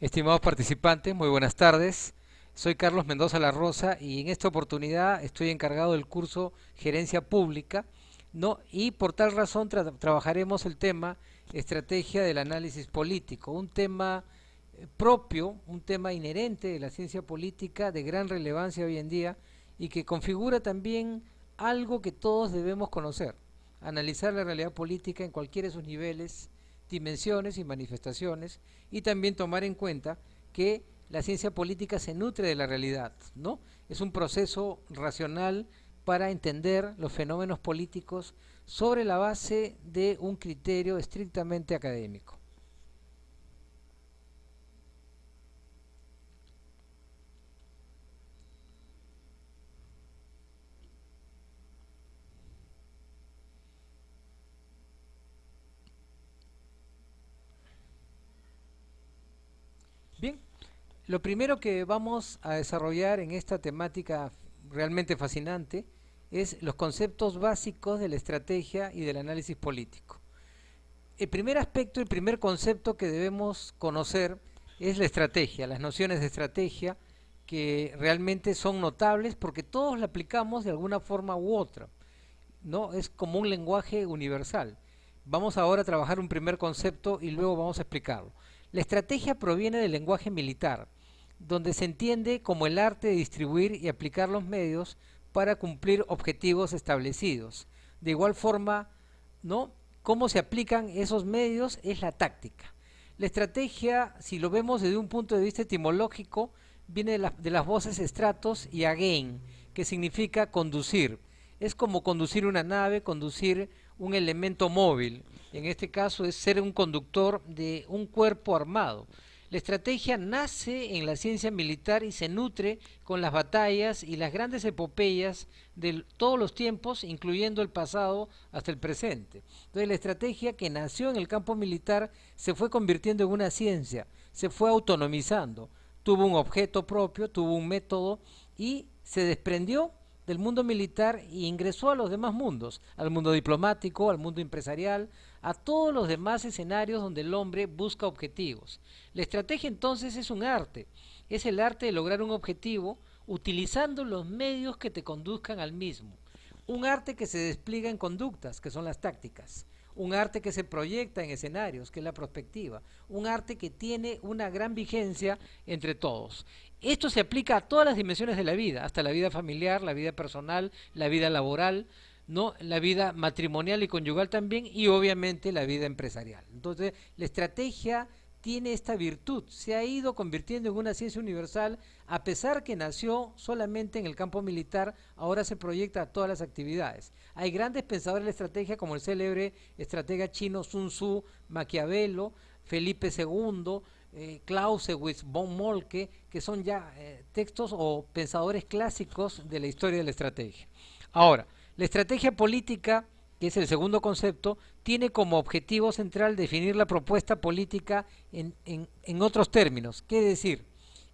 Estimados participantes, muy buenas tardes. Soy Carlos Mendoza La Rosa y en esta oportunidad estoy encargado del curso Gerencia Pública, ¿no? Y por tal razón trabajaremos el tema Estrategia del Análisis Político, un tema propio, un tema inherente de la ciencia política de gran relevancia hoy en día y que configura también algo que todos debemos conocer, analizar la realidad política en cualquiera de sus niveles, dimensiones y manifestaciones, y también tomar en cuenta que la ciencia política se nutre de la realidad, ¿no? Es un proceso racional para entender los fenómenos políticos sobre la base de un criterio estrictamente académico. Bien, lo primero que vamos a desarrollar en esta temática realmente fascinante es los conceptos básicos de la estrategia y del análisis político. El primer aspecto, el primer concepto que debemos conocer es la estrategia, las nociones de estrategia que realmente son notables porque todos la aplicamos de alguna forma u otra, ¿no? Es como un lenguaje universal. Vamos ahora a trabajar un primer concepto y luego vamos a explicarlo. La estrategia proviene del lenguaje militar, donde se entiende como el arte de distribuir y aplicar los medios para cumplir objetivos establecidos. De igual forma, ¿no? Cómo se aplican esos medios es la táctica. La estrategia, si lo vemos desde un punto de vista etimológico, viene de las voces stratos y again, que significa conducir. Es como conducir una nave, conducir un elemento móvil. En este caso es ser un conductor de un cuerpo armado. La estrategia nace en la ciencia militar y se nutre con las batallas y las grandes epopeyas de todos los tiempos, incluyendo el pasado hasta el presente. Entonces la estrategia que nació en el campo militar se fue convirtiendo en una ciencia, se fue autonomizando, tuvo un objeto propio, tuvo un método y se desprendió del mundo militar e ingresó a los demás mundos, al mundo diplomático, al mundo empresarial, a todos los demás escenarios donde el hombre busca objetivos. La estrategia entonces es un arte, es el arte de lograr un objetivo utilizando los medios que te conduzcan al mismo. Un arte que se despliega en conductas, que son las tácticas. Un arte que se proyecta en escenarios, que es la prospectiva. Un arte que tiene una gran vigencia entre todos. Esto se aplica a todas las dimensiones de la vida, hasta la vida familiar, la vida personal, la vida laboral, ¿no? La vida matrimonial y conyugal también, y obviamente la vida empresarial. Entonces, la estrategia tiene esta virtud, se ha ido convirtiendo en una ciencia universal, a pesar que nació solamente en el campo militar, ahora se proyecta a todas las actividades. Hay grandes pensadores de la estrategia como el célebre estratega chino Sun Tzu, Maquiavelo, Felipe II, Clausewitz, von Moltke, que son ya textos o pensadores clásicos de la historia de la estrategia. Ahora, la estrategia política, que es el segundo concepto, tiene como objetivo central definir la propuesta política en otros términos. ¿Qué decir?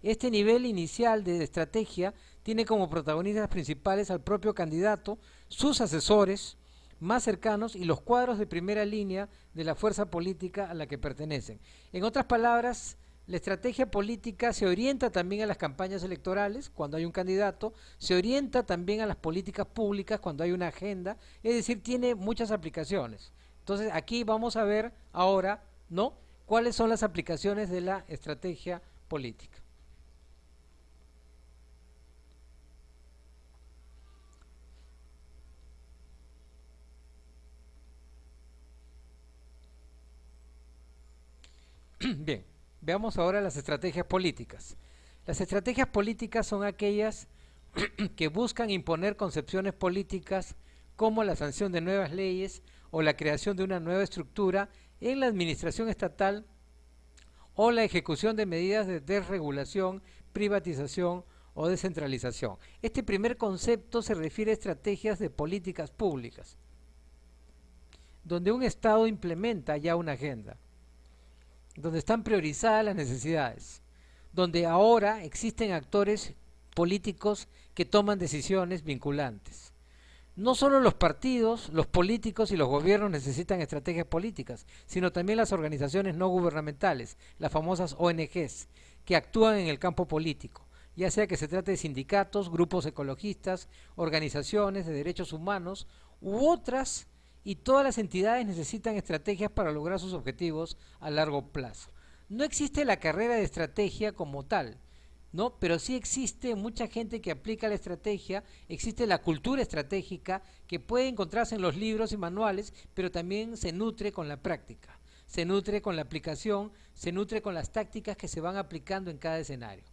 Este nivel inicial de estrategia tiene como protagonistas principales al propio candidato, sus asesores más cercanos y los cuadros de primera línea de la fuerza política a la que pertenecen. En otras palabras, la estrategia política se orienta también a las campañas electorales cuando hay un candidato, se orienta también a las políticas públicas cuando hay una agenda, es decir, tiene muchas aplicaciones. Entonces aquí vamos a ver ahora, ¿no? ¿Cuáles son las aplicaciones de la estrategia política? Bien, veamos ahora las estrategias políticas. Las estrategias políticas son aquellas que buscan imponer concepciones políticas como la sanción de nuevas leyes o la creación de una nueva estructura en la administración estatal o la ejecución de medidas de desregulación, privatización o descentralización. Este primer concepto se refiere a estrategias de políticas públicas, donde un Estado implementa ya una agenda, donde están priorizadas las necesidades, donde ahora existen actores políticos que toman decisiones vinculantes. No solo los partidos, los políticos y los gobiernos necesitan estrategias políticas, sino también las organizaciones no gubernamentales, las famosas ONGs, que actúan en el campo político, ya sea que se trate de sindicatos, grupos ecologistas, organizaciones de derechos humanos u otras, y todas las entidades necesitan estrategias para lograr sus objetivos a largo plazo. No existe la carrera de estrategia como tal, ¿no? Pero sí existe mucha gente que aplica la estrategia, existe la cultura estratégica que puede encontrarse en los libros y manuales, pero también se nutre con la práctica, se nutre con la aplicación, se nutre con las tácticas que se van aplicando en cada escenario.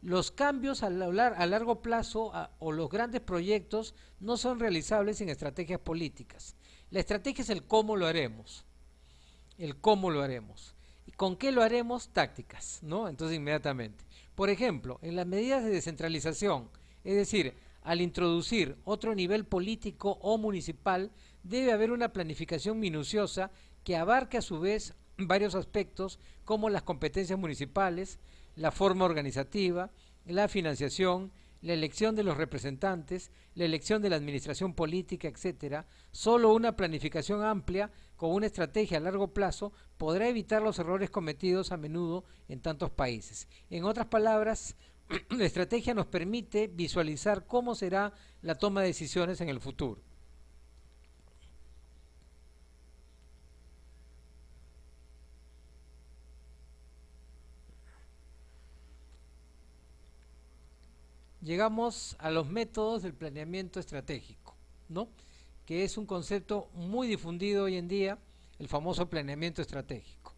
Los cambios a largo plazo o los grandes proyectos no son realizables sin estrategias políticas. La estrategia es el cómo lo haremos, el cómo lo haremos. ¿Y con qué lo haremos? Tácticas, ¿no? Entonces inmediatamente. Por ejemplo, en las medidas de descentralización, es decir, al introducir otro nivel político o municipal, debe haber una planificación minuciosa que abarque a su vez varios aspectos como las competencias municipales, la forma organizativa, la financiación, la elección de los representantes, la elección de la administración política, etcétera. Solo una planificación amplia con una estrategia a largo plazo podrá evitar los errores cometidos a menudo en tantos países. En otras palabras, la estrategia nos permite visualizar cómo será la toma de decisiones en el futuro. Llegamos a los métodos del planeamiento estratégico, ¿no? Que es un concepto muy difundido hoy en día, el famoso planeamiento estratégico.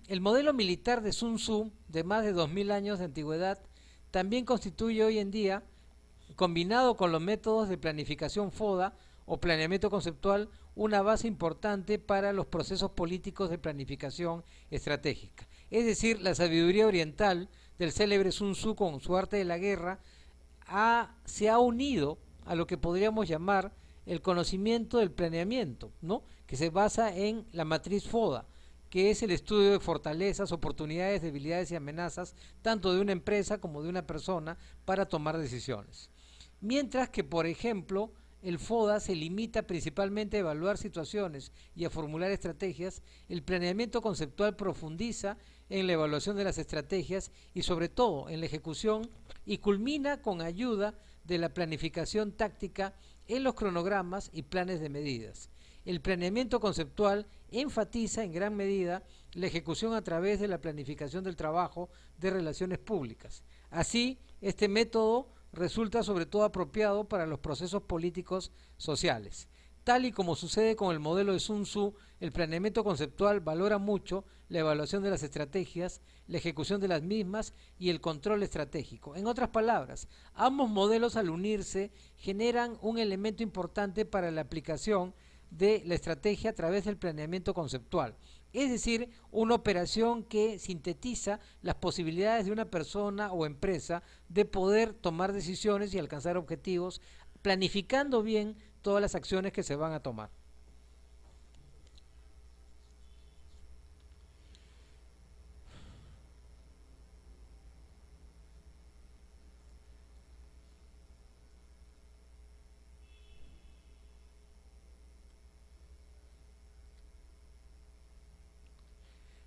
El modelo militar de Sun Tzu, de más de 2000 años de antigüedad, también constituye hoy en día, combinado con los métodos de planificación FODA o planeamiento conceptual, una base importante para los procesos políticos de planificación estratégica. Es decir, la sabiduría oriental del célebre Sun Tzu con su arte de la guerra se ha unido a lo que podríamos llamar el conocimiento del planeamiento, ¿no? Que se basa en la matriz FODA, que es el estudio de fortalezas, oportunidades, debilidades y amenazas, tanto de una empresa como de una persona, para tomar decisiones. Mientras que, por ejemplo, el FODA se limita principalmente a evaluar situaciones y a formular estrategias, el planeamiento conceptual profundiza en la evaluación de las estrategias y sobre todo en la ejecución y culmina con ayuda de la planificación táctica en los cronogramas y planes de medidas. El planeamiento conceptual enfatiza en gran medida la ejecución a través de la planificación del trabajo de relaciones públicas. Así, este método resulta sobre todo apropiado para los procesos políticos sociales. Tal y como sucede con el modelo de Sun Tzu, el planeamiento conceptual valora mucho la evaluación de las estrategias, la ejecución de las mismas y el control estratégico. En otras palabras, ambos modelos al unirse generan un elemento importante para la aplicación de la estrategia a través del planeamiento conceptual. Es decir, una operación que sintetiza las posibilidades de una persona o empresa de poder tomar decisiones y alcanzar objetivos, planificando bien todas las acciones que se van a tomar.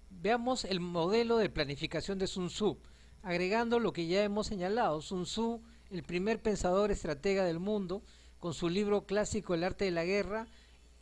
Veamos el modelo de planificación de Sun Tzu, agregando lo que ya hemos señalado. Sun Tzu, el primer pensador estratega del mundo, con su libro clásico El arte de la guerra,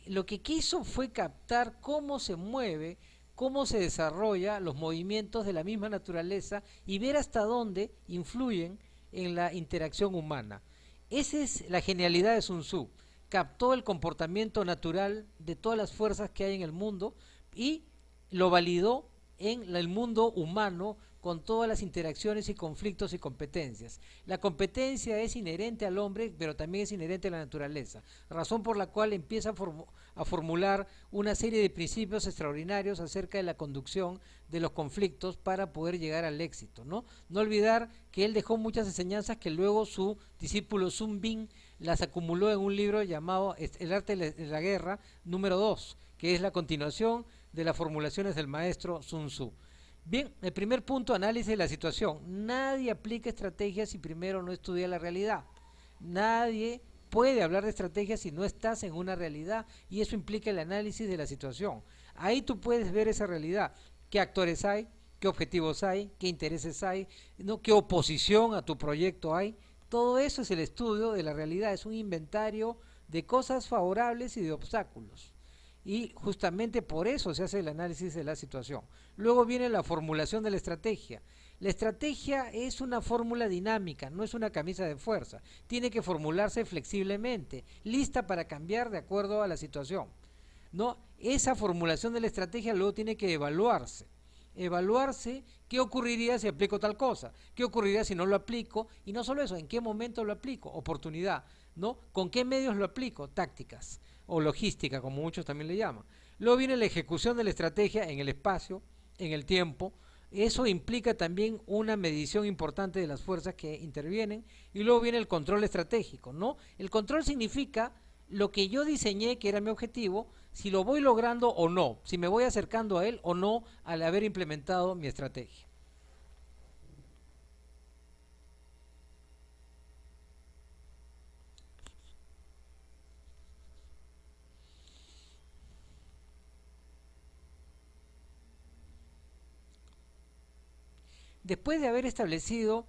lo que quiso fue captar cómo se mueve, cómo se desarrolla los movimientos de la misma naturaleza y ver hasta dónde influyen en la interacción humana. Esa es la genialidad de Sun Tzu. Captó el comportamiento natural de todas las fuerzas que hay en el mundo y lo validó en el mundo humano con todas las interacciones y conflictos y competencias. La competencia es inherente al hombre, pero también es inherente a la naturaleza, razón por la cual empieza a formular una serie de principios extraordinarios acerca de la conducción de los conflictos para poder llegar al éxito, ¿no? No olvidar que él dejó muchas enseñanzas que luego su discípulo Sun Bin las acumuló en un libro llamado El arte de la guerra número 2, que es la continuación de las formulaciones del maestro Sun Tzu. Bien, el primer punto, análisis de la situación. Nadie aplica estrategias si primero no estudia la realidad. Nadie puede hablar de estrategia si no estás en una realidad, y eso implica el análisis de la situación. Ahí tú puedes ver esa realidad, qué actores hay, qué objetivos hay, qué intereses hay, ¿no? Qué oposición a tu proyecto hay. Todo eso es el estudio de la realidad, es un inventario de cosas favorables y de obstáculos. Y justamente por eso se hace el análisis de la situación. Luego viene la formulación de la estrategia. La estrategia es una fórmula dinámica, no es una camisa de fuerza. Tiene que formularse flexiblemente, lista para cambiar de acuerdo a la situación. ¿No? Esa formulación de la estrategia luego tiene que evaluarse qué ocurriría si aplico tal cosa, qué ocurriría si no lo aplico, y no solo eso, en qué momento lo aplico, oportunidad, ¿no? Con qué medios lo aplico, tácticas o logística, como muchos también le llaman. Luego viene la ejecución de la estrategia en el espacio, en el tiempo. Eso implica también una medición importante de las fuerzas que intervienen, y luego viene el control estratégico, ¿no? El control significa lo que yo diseñé, que era mi objetivo, si lo voy logrando o no, si me voy acercando a él o no al haber implementado mi estrategia. Después de haber establecido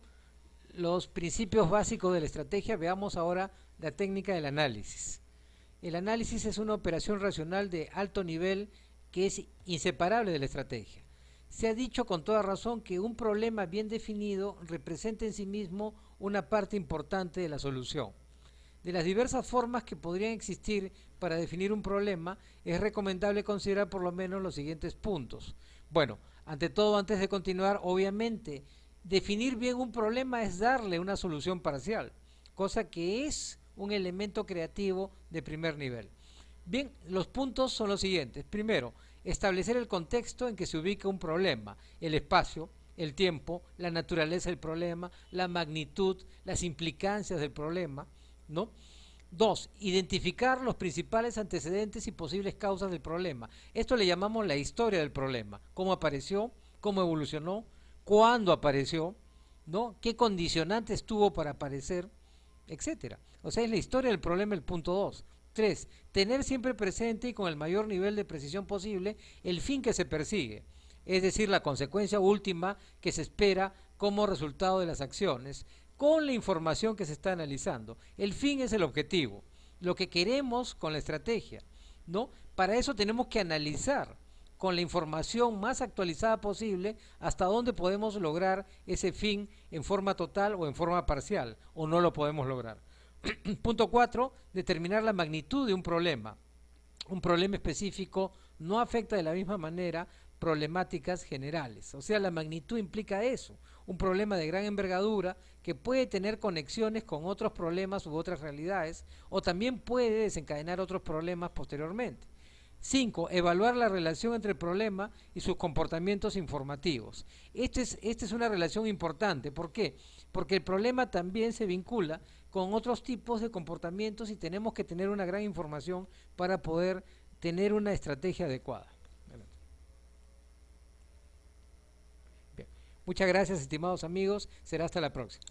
los principios básicos de la estrategia, veamos ahora la técnica del análisis. El análisis es una operación racional de alto nivel que es inseparable de la estrategia. Se ha dicho con toda razón que un problema bien definido representa en sí mismo una parte importante de la solución. De las diversas formas que podrían existir para definir un problema, es recomendable considerar por lo menos los siguientes puntos. Bueno, ante todo, antes de continuar, obviamente, definir bien un problema es darle una solución parcial, cosa que es un elemento creativo de primer nivel. Bien, los puntos son los siguientes. Primero, establecer el contexto en que se ubica un problema, el espacio, el tiempo, la naturaleza del problema, la magnitud, las implicancias del problema, ¿no? Dos, identificar los principales antecedentes y posibles causas del problema. Esto le llamamos la historia del problema. Cómo apareció, cómo evolucionó, cuándo apareció, ¿no? Qué condicionantes tuvo para aparecer, etcétera. O sea, es la historia del problema el punto 2. 3. Tener siempre presente y con el mayor nivel de precisión posible el fin que se persigue, es decir, la consecuencia última que se espera como resultado de las acciones, con la información que se está analizando. El fin es el objetivo, lo que queremos con la estrategia, ¿no? Para eso tenemos que analizar con la información más actualizada posible hasta dónde podemos lograr ese fin en forma total o en forma parcial, o no lo podemos lograr. Punto 4, determinar la magnitud de un problema. Un problema específico no afecta de la misma manera problemáticas generales. O sea, la magnitud implica eso, un problema de gran envergadura que puede tener conexiones con otros problemas u otras realidades, o también puede desencadenar otros problemas posteriormente. 5. Evaluar la relación entre el problema y sus comportamientos informativos. Esta es una relación importante. ¿Por qué? Porque el problema también se vincula con otros tipos de comportamientos y tenemos que tener una gran información para poder tener una estrategia adecuada. Bien. Muchas gracias, estimados amigos. Será hasta la próxima.